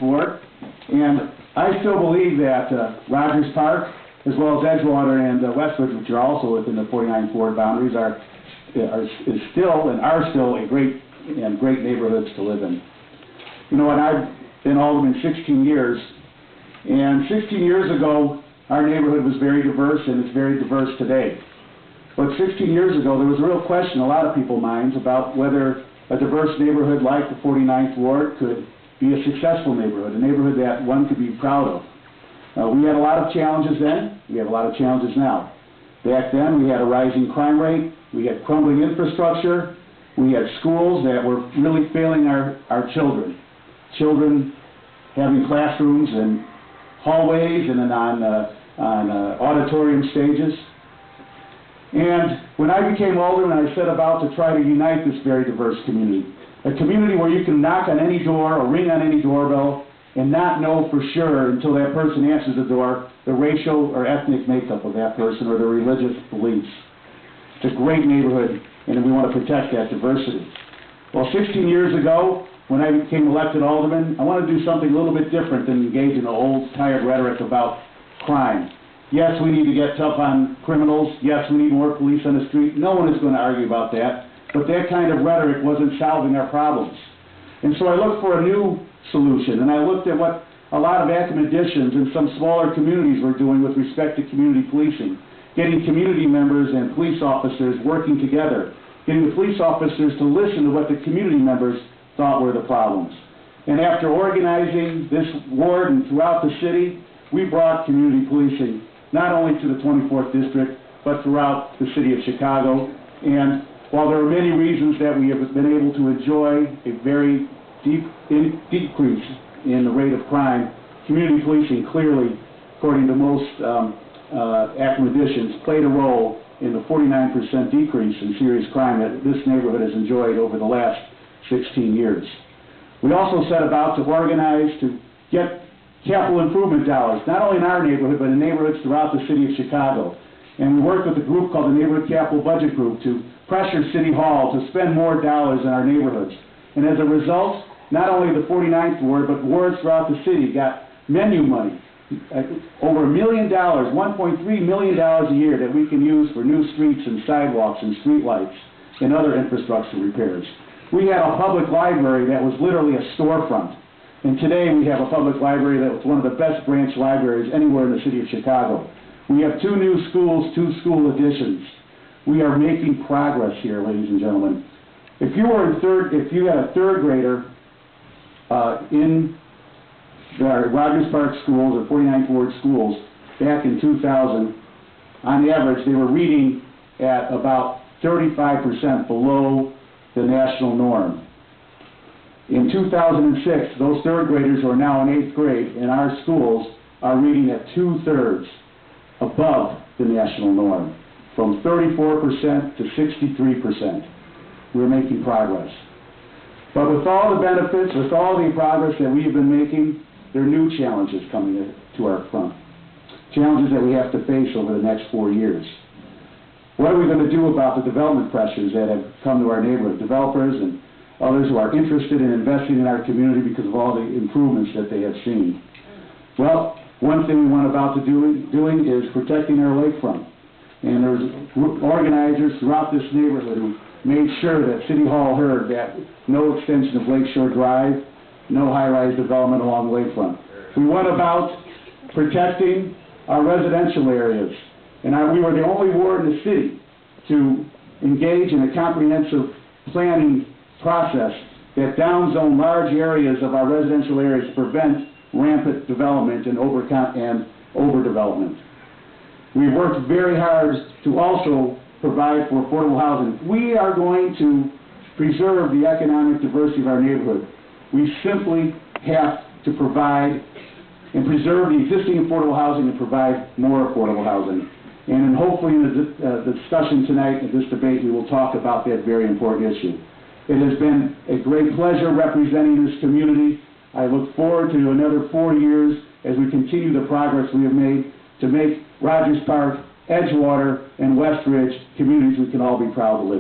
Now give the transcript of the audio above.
49th and I still believe that Rogers Park, as well as Edgewater and Westridge, which are also within the 49th Ward boundaries, are still a great neighborhoods to live in. You know, and I've been Alderman 16 years, and 16 years ago, our neighborhood was very diverse, and it's very diverse today. But 16 years ago, there was a real question in a lot of people's minds about whether a diverse neighborhood like the 49th Ward could be a successful neighborhood, a neighborhood that one could be proud of. We had a lot of challenges then. We have a lot of challenges now. Back then, we had a rising crime rate. We had crumbling infrastructure. We had schools that were really failing our children. Children having classrooms and hallways and then on auditorium stages. And when I became Alderman, I set about to try to unite this very diverse community. A community where you can knock on any door or ring on any doorbell and not know for sure until that person answers the door the racial or ethnic makeup of that person or their religious beliefs. It's a great neighborhood, and we want to protect that diversity. Well, 16 years ago, when I became elected Alderman, I wanted to do something a little bit different than engage in the old, tired rhetoric about crime. Yes, we need to get tough on criminals. Yes, we need more police on the street. No one is going to argue about that. But that kind of rhetoric wasn't solving our problems. And so I looked for a new solution, and I looked at what a lot of academicians and some smaller communities were doing with respect to community policing, getting community members and police officers working together, getting the police officers to listen to what the community members thought were the problems. And after organizing this ward and throughout the city, we brought community policing not only to the 24th District, but throughout the city of Chicago. And while there are many reasons that we have been able to enjoy a very deep decrease in the rate of crime, community policing clearly, according to most academicians, played a role in the 49% decrease in serious crime that this neighborhood has enjoyed over the last 16 years. We also set about to organize to get capital improvement dollars, not only in our neighborhood, but in neighborhoods throughout the city of Chicago. And we worked with a group called the Neighborhood Capital Budget Group to pressure City Hall to spend more dollars in our neighborhoods. And as a result, not only the 49th Ward, but wards throughout the city got menu money, over $1 million, $1.3 million a year that we can use for new streets and sidewalks and streetlights and other infrastructure repairs. We had a public library that was literally a storefront. And today we have a public library that was one of the best branch libraries anywhere in the city of Chicago. We have 2 new schools, 2 school additions. We are making progress here, ladies and gentlemen. If you had a third grader in the Rogers Park schools or 49th Ward schools back in 2000, on average they were reading at about 35% below the national norm. In 2006, those third graders who are now in 8th grade in our schools are reading at 2/3 above the national norm, from 34% to 63%. We're making progress. But with all the benefits, with all the progress that we've been making, there are new challenges coming to our front. Challenges that we have to face over the next 4 years. What are we going to do about the development pressures that have come to our neighborhood? Developers and others who are interested in investing in our community because of all the improvements that they have seen. Well, one thing we want about to doing is protecting our lakefront. And there's organizers throughout this neighborhood who made sure that City Hall heard that no extension of Lakeshore Drive, no high-rise development along the lakefront. We went about protecting our residential areas. And we were the only ward in the city to engage in a comprehensive planning process that downzone large areas of our residential areas to prevent rampant development and overdevelopment. We worked very hard to also provide for affordable housing. We are going to preserve the economic diversity of our neighborhood. We simply have to provide and preserve the existing affordable housing and provide more affordable housing. And hopefully in the discussion tonight, in this debate, we will talk about that very important issue. It has been a great pleasure representing this community. I look forward to another 4 years as we continue the progress we have made to make Rogers Park, Edgewater, and Westridge communities we can all be proud to live in.